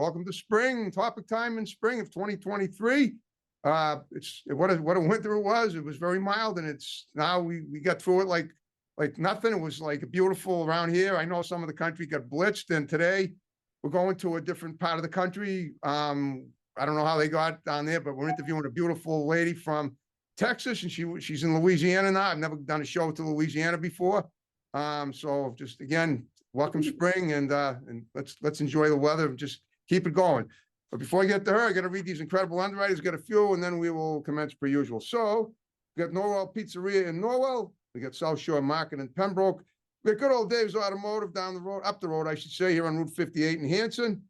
Welcome to spring, topic time in spring of 2023. It's what a winter it was. It was very mild, and it's now we got through it like nothing. It was like beautiful around here. I know some of the country got blitzed, and today we're going to a different part of the country. I don't know how they got down there, but we're interviewing a beautiful lady from Texas, and she's in Louisiana now. I've never done a show to Louisiana before. So just again, welcome spring, and let's enjoy the weather and just keep it going. But before I get to her, I got to read these incredible underwriters, got a few, and then we will commence per usual. So we got Norwell Pizzeria in Norwell. We got South Shore Market in Pembroke. We got good old Dave's Automotive down the road, up the road, I should say, here on Route 58 in Hanson.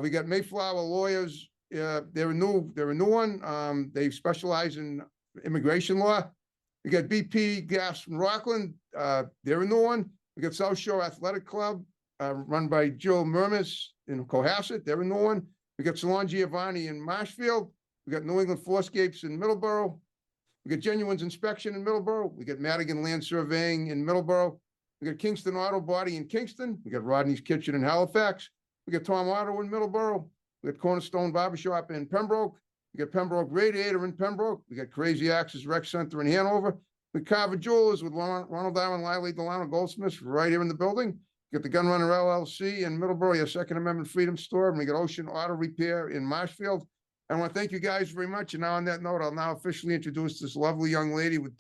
We got Mayflower Lawyers. They're a new one. They specialize in immigration law. We got BP Gas from Rockland. They're a new one. We got South Shore Athletic Club, run by Jill Murmis in Cohasset. They're a new one. We got Salon Giovanni in Marshfield. We got New England Floorscapes in Middleborough. We got Genuine's Inspection in Middleborough. We got Madigan Land Surveying in Middleborough. We got Kingston Auto Body in Kingston. We got Rodney's Kitchen in Halifax. We got Tom Auto in Middleborough. We got Cornerstone Barbershop in Pembroke. We got Pembroke Radiator in Pembroke. We got Crazy Axes Rec Center in Hanover. We got Carver Jewelers with Ronald Darwin, Liley Delano Goldsmiths right here in the building. We got the Gunrunner LLC in Middleborough, your Second Amendment Freedom Store. And we got Ocean Auto Repair in Marshfield. I want to thank you guys very much. And now on that note, I'll now officially introduce this lovely young lady with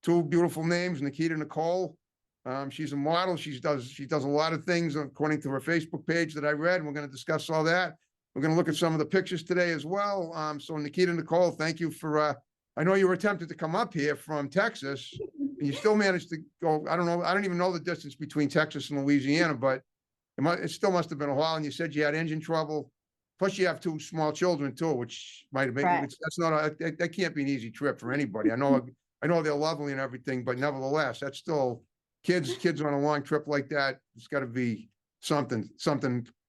two beautiful names, Nikita Nicole. She's a model. She does a lot of things according to her Facebook page that I read. And we're going to discuss all that. We're going to look at some of the pictures today as well. So Nikita Nicole, thank you for, I know you were attempted to come up here from Texas, and you still managed to go, I don't know, I don't even know the distance between Texas and Louisiana, but it still must have been a while. And you said you had engine trouble. Plus you have two small children too, which might have been, that can't be an easy trip for anybody. I know they're lovely and everything, but nevertheless, that's still kids on a long trip like that. It's got to be something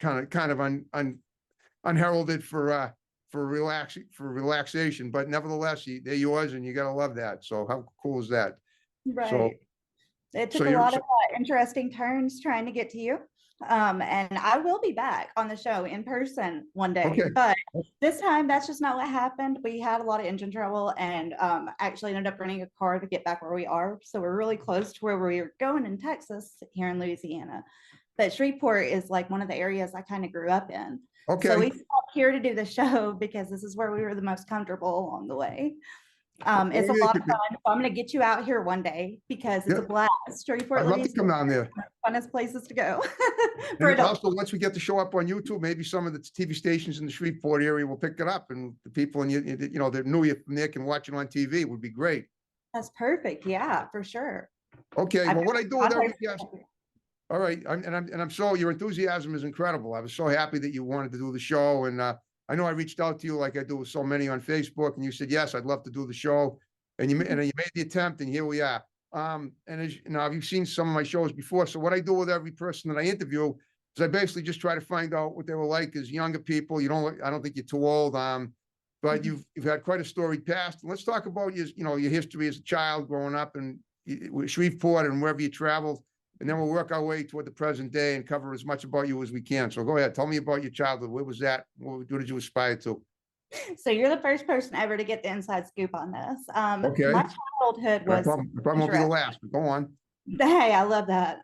kind of unheralded for relaxation, but nevertheless, they're yours, and you got to love that. So how cool is that? Right. So, it took a lot of interesting turns trying to get to you. And I will be back on the show in person one day, okay. But this time that's just not what happened. We had a lot of engine trouble, and actually ended up renting a car to get back where we are. So we're really close to where we were going in Texas, here in Louisiana. But Shreveport is like one of the areas I kind of grew up in. Okay. So we stopped here to do the show because this is where we were the most comfortable along the way. It's a lot of fun. So I'm going to get you out here one day because it's a blast. Shreveport, I'd love to come down there. Funnest places to go. And also, once we get the show up on YouTube, maybe some of the TV stations in the Shreveport area will pick it up, and the people that knew you from there can watch it on TV. It would be great. That's perfect. Yeah, for sure. Okay. Well, what I do with every guest. All right, I'm so, your enthusiasm is incredible. I was so happy that you wanted to do the show, and I know I reached out to you like I do with so many on Facebook, and you said yes, I'd love to do the show, and you made the attempt, and here we are. And as you know, you've seen some of my shows before. So what I do with every person that I interview is I basically just try to find out what they were like as younger people. I don't think you're too old, but you've had quite a storied past. And let's talk about your history as a child growing up in Shreveport and wherever you traveled. And then we'll work our way toward the present day and cover as much about you as we can. So go ahead, tell me about your childhood. Where was that? What did you aspire to? So you're the first person ever to get the inside scoop on this. Okay. My childhood was. I probably won't be the last, but go on. Hey, I love that.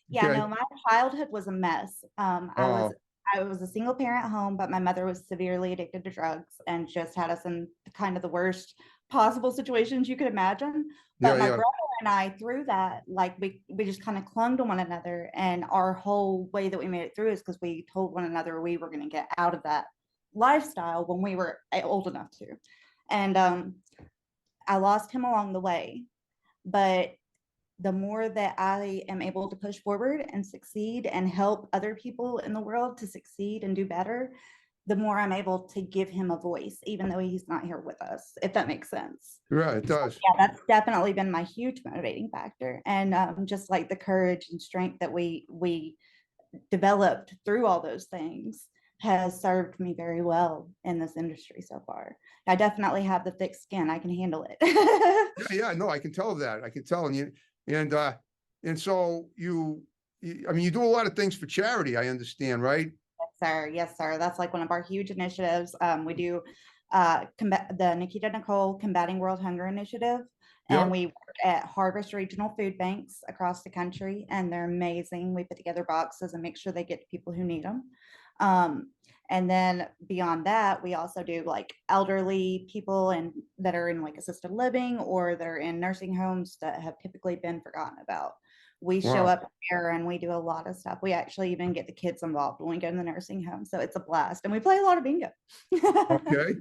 Yeah, Okay. no, my childhood was a mess. I was a single parent home, but my mother was severely addicted to drugs and just had us in kind of the worst possible situations you could imagine. But my brother and I, through that, like we just kind of clung to one another, and our whole way that we made it through is because we told one another we were going to get out of that lifestyle when we were old enough to. And I lost him along the way, but the more that I am able to push forward and succeed and help other people in the world to succeed and do better, the more I'm able to give him a voice, even though he's not here with us, if that makes sense. Right, it does. So, yeah, that's definitely been my huge motivating factor. And just like the courage and strength that we developed through all those things has served me very well in this industry so far. I definitely have the thick skin. I can handle it. Yeah, no, I can tell that. I can tell. And so you do a lot of things for charity, I understand, right? sir. Yes, sir. That's like one of our huge initiatives. We do combat the Nikita Nicole Combating World Hunger Initiative. And Yep. we work at Harvest Regional Food Banks across the country, and they're amazing. We put together boxes and make sure they get to people who need them. And then beyond that, we also do like elderly people and that are in like assisted living or they're in nursing homes that have typically been forgotten about. We show Wow. up there and we do a lot of stuff. We actually even get the kids involved when we go in the nursing home. So it's a blast. And we play a lot of bingo. Okay.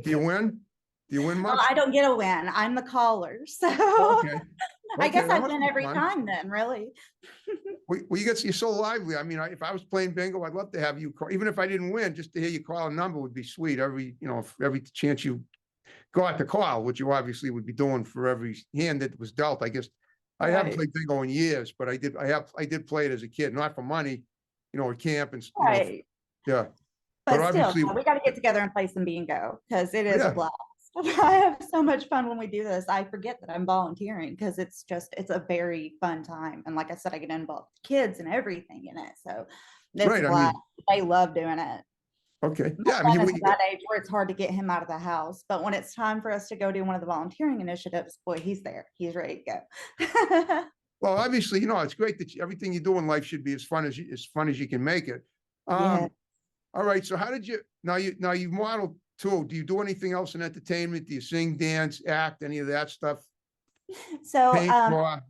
Do you win? Do you win Well, much? I don't get a win. I'm the caller. So Okay. I Okay, guess that I must win be every fun. time then, really. Well, you're so lively. I mean, if I was playing bingo, I'd love to have you call, even if I didn't win, just to hear you call a number would be sweet. Every chance you go out to call, which you obviously would be doing for every hand that was dealt. I guess I haven't Right. played bingo in years, but I did play it as a kid, not for money, at camp and, Right. yeah. But But still, obviously, we got to get together and play some bingo because it is a yeah, blast. I have so much fun when we do this. I forget that I'm volunteering because it's a very fun time. And like I said, I get involved with kids and everything in it. So it's a right. I blast. mean, They love doing it. okay. My Yeah. I mean, son is at that age where it's hard to get him out of the house. But when it's time for us to go do one of the volunteering initiatives, boy, he's there. He's ready to go. well, obviously, it's great that everything you do in life should be as fun as you can make it. Yeah. All right. So how did you now you modeled too? Do you do anything else in entertainment? Do you sing, dance, act, any of that stuff? So Paint, draw?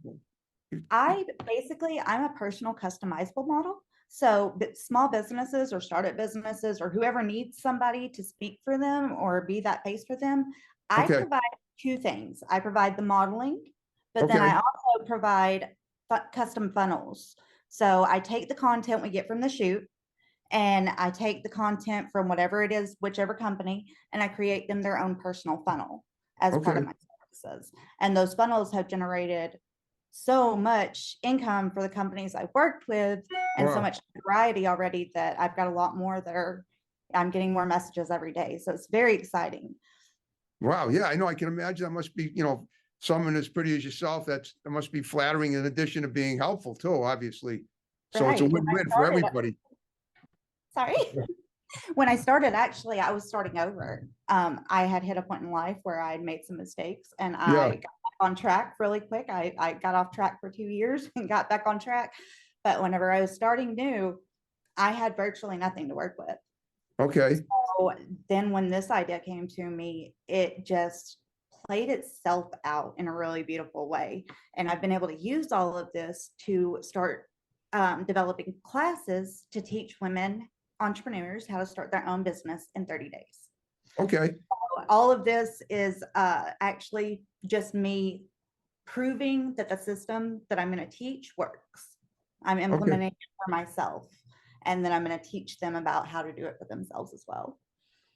I'm a personal customizable model. So small businesses or startup businesses or whoever needs somebody to speak for them or be that face for them, I Okay. provide two things. I provide the modeling, but then Okay. I also provide custom funnels. So I take the content we get from the shoot and I take the content from whatever it is, whichever company, and I create them their own personal funnel as part of Okay. my services. And those funnels have generated so much income for the companies I've worked with and so Wow. much variety already that I've got a lot more I'm getting more messages every day. So it's very exciting. Wow. Yeah, I know. I can imagine that must be, someone as pretty as yourself. That must be flattering in addition to being helpful too, obviously. So it's a Right. win-win for everybody. Sorry. When I started, actually, I was starting over. I had hit a point in life where I had made some mistakes and Yeah. I got back on track really quick. I got off track for 2 years and got back on track. But whenever I was starting new, I had virtually nothing to work with. Okay. So then when this idea came to me, it just played itself out in a really beautiful way. And I've been able to use all of this to start developing classes to teach women entrepreneurs how to start their own business in 30 days. Okay. So all of this is actually just me proving that the system that I'm going to teach works. I'm implementing it for myself. And then I'm going to teach them about how to do it for themselves as well.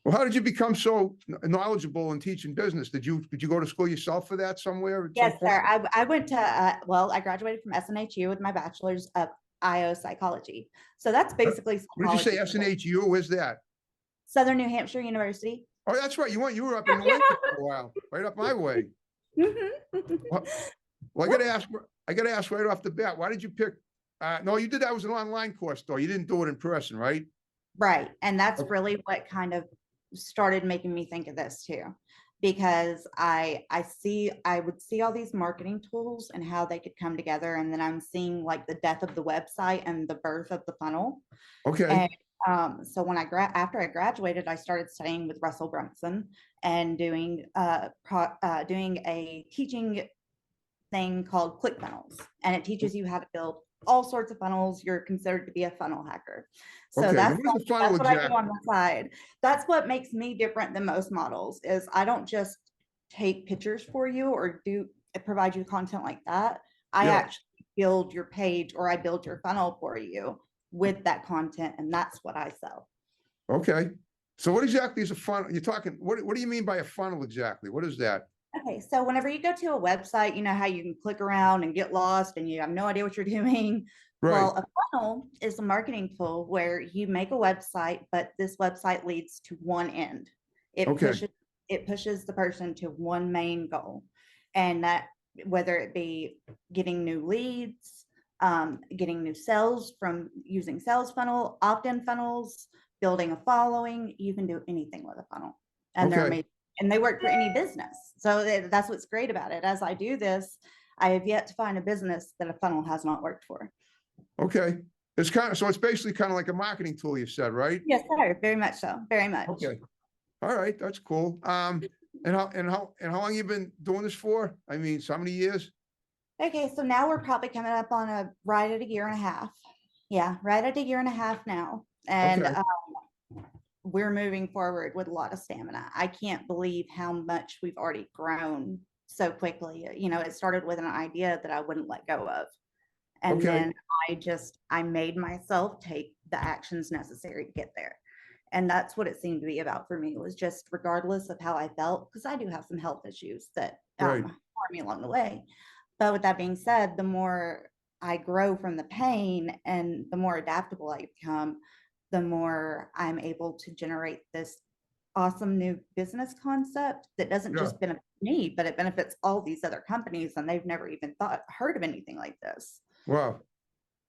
Well, how did you become so knowledgeable in teaching business? Did you go to school yourself for that somewhere? Yes, sir. I went to, I graduated from SNHU with my bachelor's of IO psychology. So that's basically What did you say? psychology. SNHU? Where's that? Southern New Hampshire University. Oh, that's right. You were up in New England for a while, right up my way. Mhm. Well, I gotta ask right off the bat, why did you pick, no, you did, that was an online course though. You didn't do it in person, right? Right. And that's Okay. really what kind of started making me think of this too. Because I would see all these marketing tools and how they could come together. And then I'm seeing like the death of the website and the birth of the funnel. Okay. And so when after I graduated, I started studying with Russell Brunson and doing a teaching thing called ClickFunnels, and it teaches you how to build all sorts of funnels. You're considered to be a funnel hacker. So Okay. that's What is a funnel what I do exactly? on the side. That's what makes me different than most models is I don't just take pictures for you or provide you content like that. I Yeah. actually build your page or I build your funnel for you with that content, and that's what I sell. Okay. So what exactly is a funnel? You're talking, what do you mean by a funnel exactly? What is that? Okay, so whenever you go to a website, you know how you can click around and get lost and you have no idea what you're doing. Right. Well, a funnel is a marketing tool where you make a website, but this website leads to one end. It Okay. pushes the person to one main goal. And that whether it be getting new leads getting new sales from using sales funnel, opt-in funnels, building a following. You can do anything with a funnel, and they're Okay. amazing, and they work for any business. So that's what's great about it. As I do this, I have yet to find a business that a funnel has not worked for. Okay. It's kind of, so it's basically kind of like a marketing tool, you said, right? Yes, sir. Very much so. Very much. Okay. All right. That's cool. And how long you been doing this for? I mean, so many years? Okay, so now we're probably coming up on right at a year and a half. Yeah, right at a year and a half now. And Okay. we're moving forward with a lot of stamina. I can't believe how much we've already grown so quickly. You know, it started with an idea that I wouldn't let go of. And Okay. then I made myself take the actions necessary to get there. And that's what it seemed to be about for me, was just regardless of how I felt, because I do have some health issues that Right. harm me along the way. But with that being said, the more I grow from the pain and the more adaptable I become, the more I'm able to generate this awesome new business concept that doesn't Yeah. just benefit me, but it benefits all these other companies, and they've never even heard of anything like this. Wow.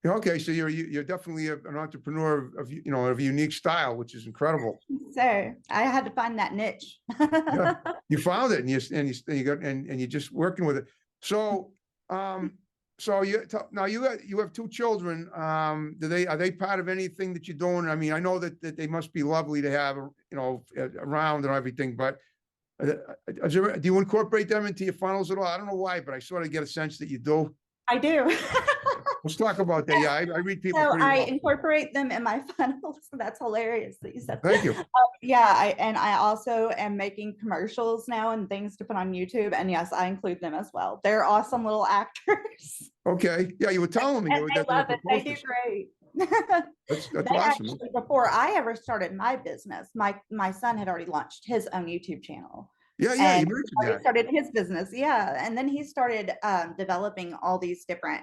Yeah, okay. So you're definitely an entrepreneur of, you know, of a unique style, which is incredible. So I had to find that niche. Yeah. You found it, and you got, and you're just working with it. So, so now you have two children. Are they part of anything that you're doing? I mean, I know that they must be lovely to have, you know, around and everything, but do you incorporate them into your funnels at all? I don't know why, but I sort of get a sense that you do. I do. Let's talk about that. Yeah, I read people So pretty I well. incorporate them in my funnels. So that's hilarious that you said. Thank you. Yeah, I also am making commercials now and things to put on YouTube. And yes, I include them as well. They're awesome little actors. Okay. Yeah, you were telling me And they that they were love it. They do proposed. great. That's They awesome. actually, before I ever started my business, my son had already launched his own YouTube channel. Yeah, you And mentioned he that. started his business. Yeah. And then he started developing all these different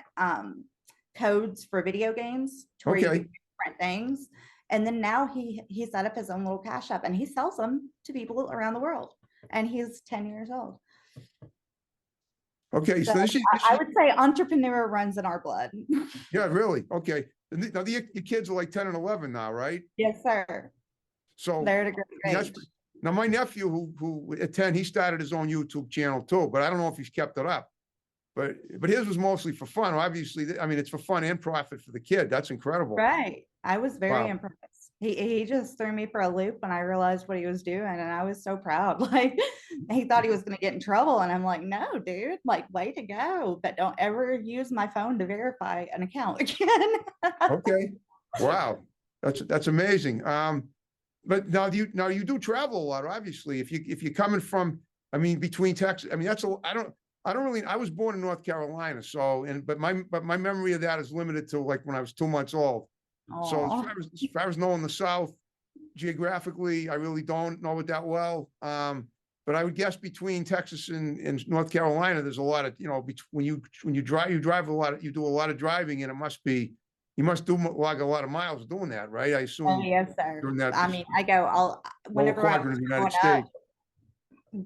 codes for video games to where you Okay. could do different things. And then now he set up his own little cash app and he sells them to people around the world. And he's 10 years old. Okay. So So I would say entrepreneur runs in our blood. yeah, really. Okay. Now your kids are like 10 and 11 now, right? Yes, sir. So They're at a great yes. age. Now my nephew who at 10, he started his own YouTube channel too, but I don't know if he's kept it up. But his was mostly for fun. Obviously, I mean, it's for fun and profit for the kid. That's incredible. Right. I was very Wow. impressed. He just threw me for a loop when I realized what he was doing, and I was so proud. Like, he thought he was going to get in trouble, and I'm like, no, dude, like, way to go. But don't ever use my phone to verify an account again. Okay. Wow. That's amazing. But now you do travel a lot, obviously. If you're coming from, I mean, between Texas, I mean, I don't really, I was born in North Carolina. So, but my memory of that is limited to like when I was 2 months old. So Aw. as far as knowing the South geographically, I really don't know it that well. But I would guess between Texas and North Carolina, there's a lot of, you know, when you drive a lot, you do a lot of driving, and you must do like a lot of miles doing that, right? I Oh, assume yes, sir. during that I mean, I go all lower whenever I quadrant was of the growing United up. States.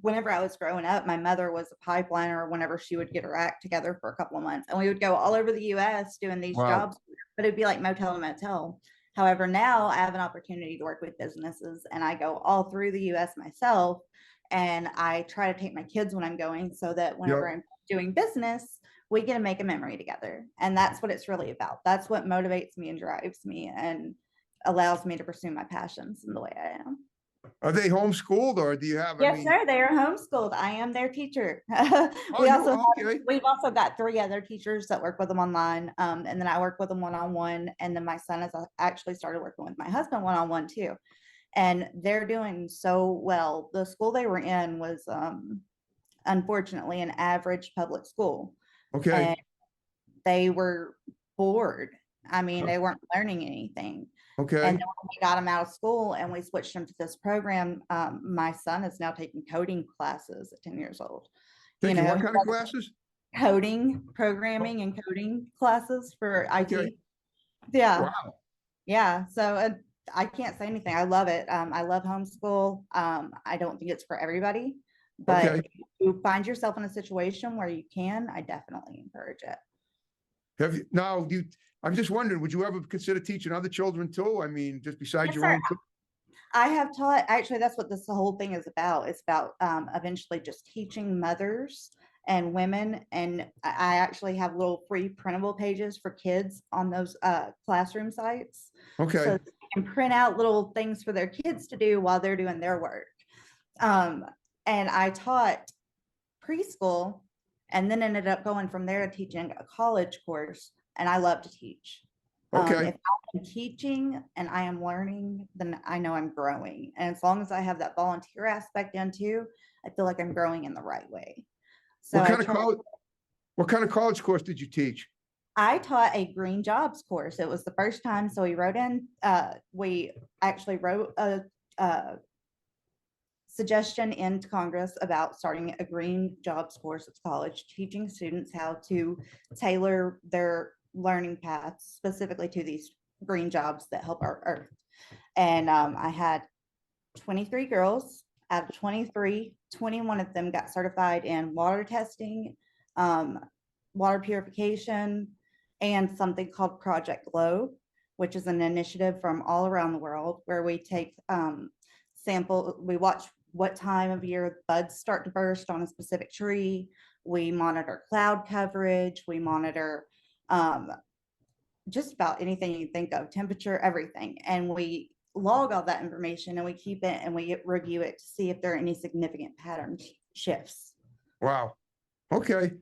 Whenever I was growing up, my mother was a pipeliner whenever she would get her act together for a couple of months. And we would go all over the US doing these Wow. jobs, but it'd be like motel and motel. However, now I have an opportunity to work with businesses and I go all through the US myself. And I try to take my kids when I'm going so that whenever I'm doing business, we get to make a memory together. And that's what it's really about. That's what motivates me and drives me and allows me to pursue my passions in the way I am. Are they homeschooled, or do you have, I Yes, mean, sir. They are homeschooled. I am their teacher. oh, okay. We've also got 3 other teachers that work with them online. And then I work with them one-on-one. And then my son has actually started working with my husband one-on-one too. And they're doing so well. The school they were in was unfortunately an average public school. Okay. And they were bored. I mean, they weren't learning anything. Okay. And then when we got him out of school and we switched him to this program, my son is now taking coding classes at 10 years old. Taking what kind of classes? Coding, programming, and coding classes for IT. Okay. Yeah. Wow. Yeah. So I can't say anything. I love it. I love homeschool. I don't think it's for everybody, but Okay. if you find yourself in a situation where you can, I definitely encourage it. Have you, now, I'm just wondering, would you ever consider teaching other children too? I mean, just besides Yes, your sir. own? I have taught, actually, that's what this whole thing is about. It's about eventually just teaching mothers and women. And I actually have little free printable pages for kids on those classroom sites. Okay, So they can print out little things for their kids to do while they're doing their work. Um, and I taught preschool and then ended up going from there to teaching a college course. And I love to teach. okay. If I'm teaching and I am learning, then I know I'm growing. And as long as I have that volunteer aspect in too, I feel like I'm growing in the right way. So What kind of college course did you teach? I taught a green jobs course. It was the first time. So we actually wrote a suggestion into Congress about starting a green jobs course at college, teaching students how to tailor their learning paths specifically to these green jobs that help our earth. And I had 23 girls. Out of 23, 21 of them got certified in water testing, water purification, and something called Project Glow, which is an initiative from all around the world where we take we watch what time of year buds start to burst on a specific tree. We monitor cloud coverage. We monitor just about anything you think of, temperature, everything. And we log all that information and we keep it and we review it to see if there are any significant pattern shifts. Wow. Okay.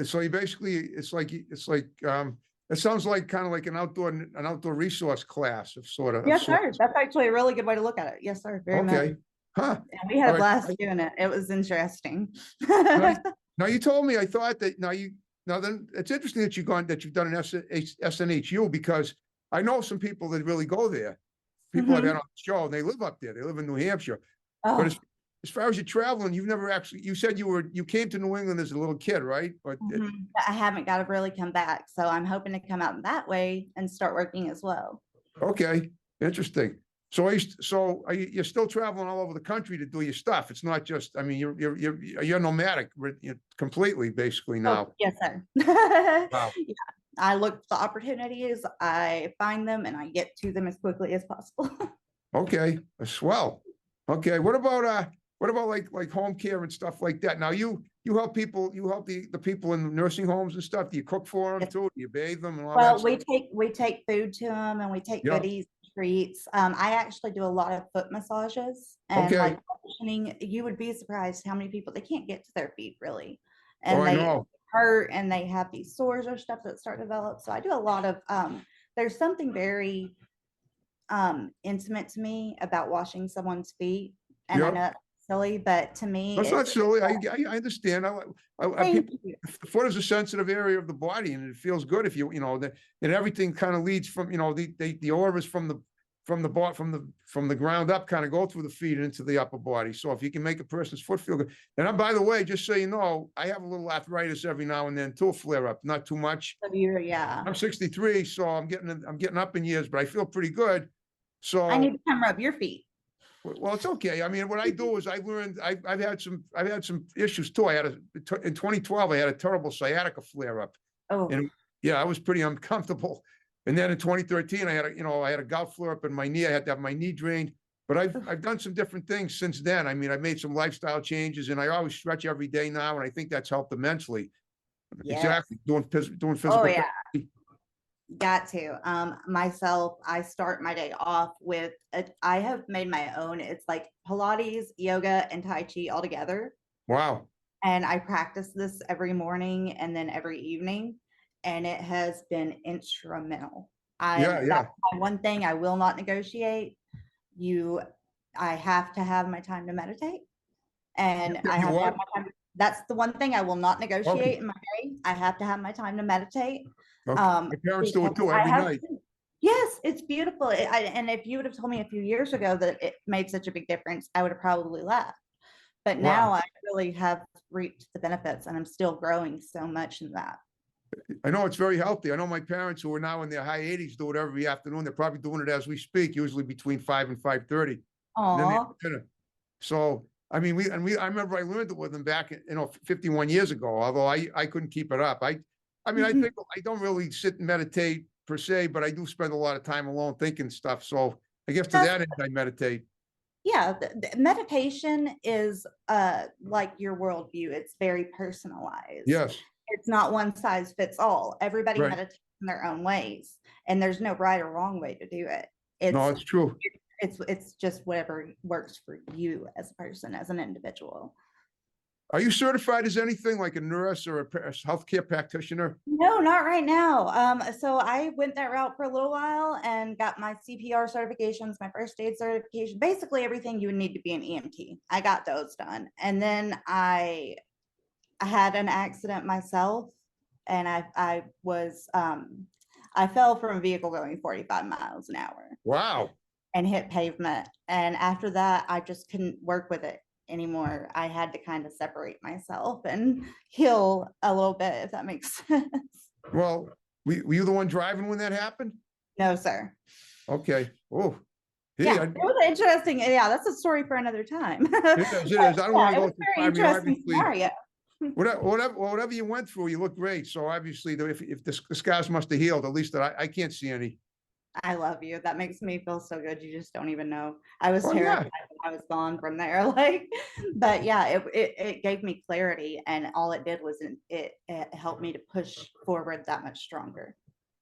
So you basically, it sounds like kind of like an outdoor resource class of sort of. Yes, sir. That's actually a really good way to look at it. Yes, sir. Very much. Okay. Huh. And we had a All right. blast doing it. It was interesting. Now you told me, I thought that now then it's interesting that you've done an SNHU, because I know some people that really go there. People I've had on the show, and they live up there. They live in New Hampshire. Oh, But as far as you're traveling, you've never actually, you said you came to New England as a little kid, right? But I haven't got to really come back. So I'm hoping to come out that way and start working as well. okay, interesting. So you're still traveling all over the country to do your stuff. It's not just, I mean, you're nomadic completely, basically now. Oh, yes, sir. Wow. Yeah. I look for the opportunities, I find them, and I get to them as quickly as possible. Okay, swell. Okay, what about like home care and stuff like that? Now you help people, you help the people in nursing homes and stuff. Do you cook for them Yes. too? Do you bathe them and all Well, that we take food to them and we take Yeah. goodies, treats. I actually do a lot of foot massages and Okay. like conditioning. You would be surprised how many people they can't get to their feet really, Oh, and I they know. hurt and they have these sores or stuff that start to develop. So I do a lot of there's something very intimate to me about washing someone's feet, and I Yep. know that's silly, but to me That's not it's silly. I understand. thank People, you. the foot is a sensitive area of the body, and it feels good if and everything kind of leads from, the aura is from the ground up, kind of go through the feet and into the upper body. So if you can make a person's foot feel good, and by the way, just so you know, I have a little arthritis every now and then too, flare up, not too much. Yeah, I'm 63, so I'm getting up in years, but I feel pretty good. So. I need to come rub your feet. Well, it's okay. I mean, what I do is I learned, I've had some issues too. In 2012, I had a terrible sciatica flare up. Oh, And yeah, I was pretty uncomfortable. And then in 2013, I had a gout flare up in my knee. I had to have my knee drained, but I've done some different things since then. I mean, I made some lifestyle changes, and I always stretch every day now. And I think that's helped immensely. yes. Exactly. Doing physical. Oh, yeah. Got to. Myself, I start my day off with, I have made my own. It's like Pilates, yoga, and Tai Chi all together. Wow. And I practice this every morning and then every evening. And it has been instrumental. That's my one thing I will not negotiate. I have to have my time to meditate. And I have to have my time. That's the one thing I will not negotiate in my day. I have to have my time to meditate. Okay. My parents do it too every night. Yes, it's beautiful. And if you would have told me a few years ago that it made such a big difference, I would have probably laughed. But now I really have reaped the benefits, and I'm still growing so much in that. I know it's very healthy. I know my parents, who are now in their high 80s, do it every afternoon. They're probably doing it as we speak, usually between 5 and 5:30. Oh, So, I mean, I remember I learned it with them back, 51 years ago, although I couldn't keep it up. I mean, I think I don't really sit and meditate per se, but I do spend a lot of time alone thinking stuff. So I guess to That's that end, I meditate. Yeah, the meditation is like your worldview. It's very personalized. Yes, It's not one size fits all. Everybody right. meditates in their own ways, and there's no right or wrong way to do it. No, It's it's true. it's just whatever works for you as a person, as an individual. Are you certified as anything like a nurse or a healthcare practitioner? No, not right now. So I went that route for a little while and got my CPR certifications, my first aid certification, basically everything you would need to be an EMT. I got those done. And then I had an accident myself, and I fell from a vehicle going 45 miles an hour Wow. and hit pavement. And after that, I just couldn't work with it anymore. I had to kind of separate myself and heal a little bit, if that makes sense. Well, were you the one driving when that happened? No, sir. Okay. Oh, Yeah, yeah. it was interesting. Yeah, that's a story for another time. It is, it is. I don't want to It go was through a very time. interesting Obviously, scenario. whatever you went through, you look great. So obviously, if the scars must have healed, at least that I can't see any. I love you. That makes me feel so good. You just don't even know. I was Oh terrified yeah. when I was gone from there. Like, but yeah, it gave me clarity, and all it did was it helped me to push forward that much stronger.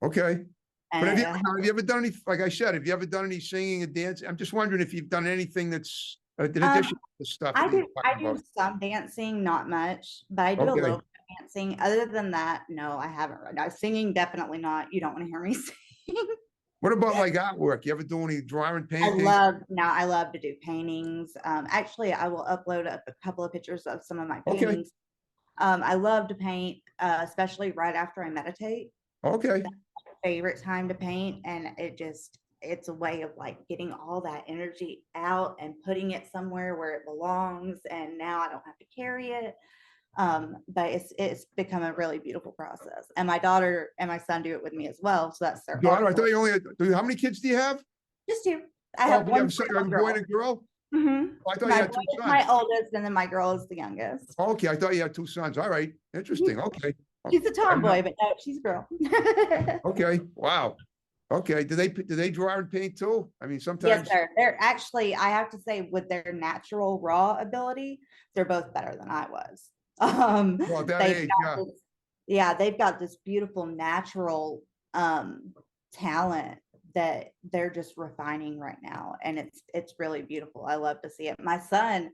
Okay. But And have you ever done any, like I said, have you ever done any singing and dancing? I'm just wondering if you've done anything that's in addition to the stuff that you're I talking do about. some dancing, not much, but I do a Okay. little bit of dancing. Other than that, no, I haven't. No, singing, definitely not. You don't want to hear me sing. What about like artwork? You ever do any drawing, painting? I love to do paintings. Actually, I will upload a couple of pictures of some of my Okay. paintings. I love to paint, especially right after I meditate. Okay. That's my favorite time to paint, and it's a way of like getting all that energy out and putting it somewhere where it belongs. And now I don't have to carry it. But it's become a really beautiful process. And my daughter and my son do it with me as well. So that's their Daughter, art I thought form. you only had, how many kids do you have? Just two. I Oh, have but you one have you have a boy and a girl? Mhm. Oh, I thought you My had boy two is sons. my oldest, and then my girl is the youngest. Okay, I thought you had two sons. All right. Interesting. Okay. She's a I didn't know. tomboy, but no, she's a girl. Okay. Wow. Okay. Do they draw and paint too? I mean, Yes, sometimes. sir. They're actually, I have to say, with their natural raw ability, they're both better than I was. Well, at that They've age, got yeah. this, yeah, they've got this beautiful natural talent that they're just refining right now, and it's really beautiful. I love to see it. My son,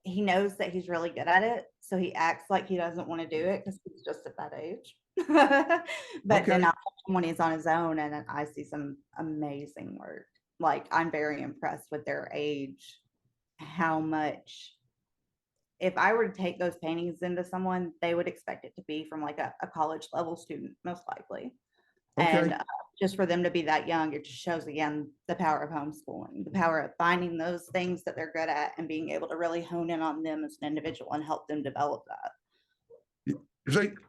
he knows that he's really good at it, so he acts like he doesn't want to do it because he's just at that age. But Okay. then I'll watch him when he's on his own, and then I see some amazing work. Like, I'm very impressed with their age, how much. If I were to take those paintings into someone, they would expect it to be from like a college level student, most likely. Okay. And just for them to be that young, it just shows again the power of homeschooling, the power of finding those things that they're good at and being able to really hone in on them as an individual and help them develop that.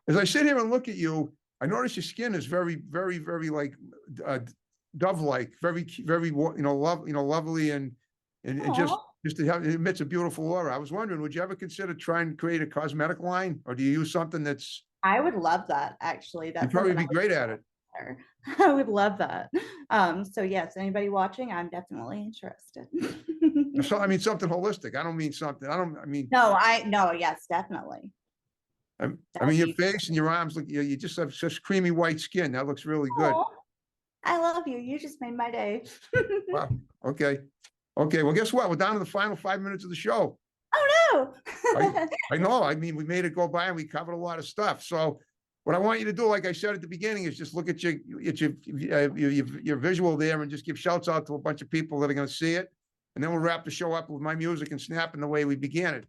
As I sit here and look at you, I notice your skin is very, very, very like uh, dove-like, very, lovely and just to have, it emits a beautiful aura. I was wondering, would you ever consider trying to create a cosmetic line, or do you use something that's, I would love that, actually. you'd That's probably something be great at it. I would love that. So yes, anybody watching, I'm definitely interested. So, I mean, something holistic. I don't mean something, I mean, No, yes, definitely. I mean, your face and your arms look, you just have such creamy white skin. That looks really good. Aw, I love you. You just made my day. Wow. Okay. Okay. Well, guess what? We're down to the final 5 minutes of the show. Oh no. I know. I mean, we made it go by and we covered a lot of stuff. So what I want you to do, like I said at the beginning, is just look at your visual there and just give shouts out to a bunch of people that are going to see it. And then we'll wrap the show up with my music and snap in the way we began it.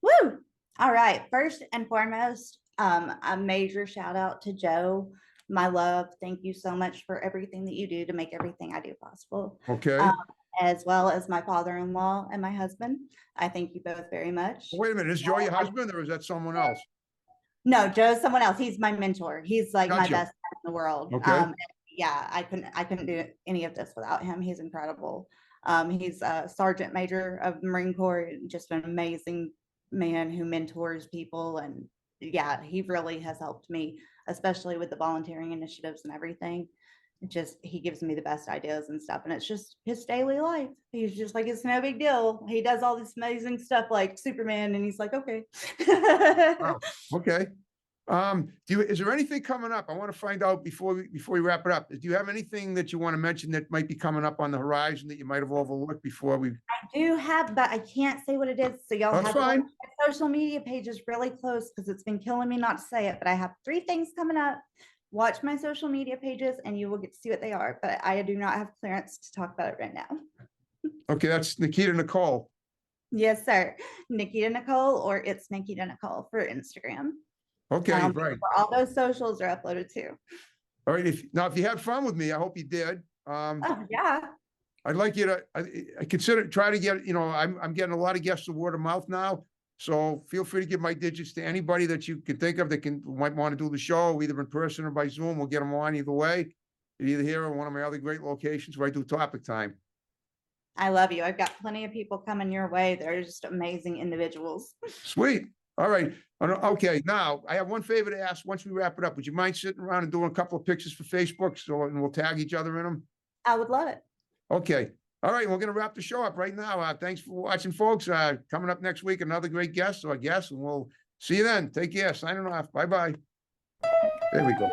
Woo! All right. First and foremost, a major shout out to Joe. My love, thank you so much for everything that you do to make everything I do possible. Okay. As well as my father-in-law and my husband. I thank you both very much. Wait a minute. Is Joe your husband or is that someone else? No, Joe's someone else. He's my mentor. He's like my Gotcha. best friend in the world. Okay. Yeah, I couldn't do any of this without him. He's incredible. He's a sergeant major of the Marine Corps, just an amazing man who mentors people. And yeah, he really has helped me especially with the volunteering initiatives and everything. He gives me the best ideas and stuff. And it's just his daily life. He's just like, it's no big deal. He does all this amazing stuff like Superman. And he's like, okay. Wow. Okay. Is there anything coming up? I want to find out before we wrap it up. Do you have anything that you want to mention that might be coming up on the horizon that you might have overlooked before we? I do have, but I can't say what it is. So y'all That's have to watch fine. my social media pages really close because it's been killing me not to say it. But I have 3 things coming up. Watch my social media pages and you will get to see what they are. But I do not have clearance to talk about it right now. Okay, that's Nikita Nicole. Yes, sir. Nikita Nicole, or it's Nikita Nicole for Instagram. Okay, right. Where all those socials are uploaded to. All right. If you had fun with me, I hope you did. Oh, yeah. I'd like you to, I consider, try to get, I'm getting a lot of guests of word of mouth now. So feel free to give my digits to anybody that you can think of that might want to do the show, either in person or by Zoom. We'll get them on either way. Either here or one of my other great locations where I do topic time. I love you. I've got plenty of people coming your way. They're just amazing individuals. Sweet. All right. Okay. Now I have one favor to ask once we wrap it up. Would you mind sitting around and doing a couple of pictures for Facebook and we'll tag each other in them? I would love it. Okay. All right. We're going to wrap the show up right now. Thanks for watching, folks. Coming up next week, another great guest, so I guess, and we'll see you then. Take care. Signing off. Bye-bye. There we go.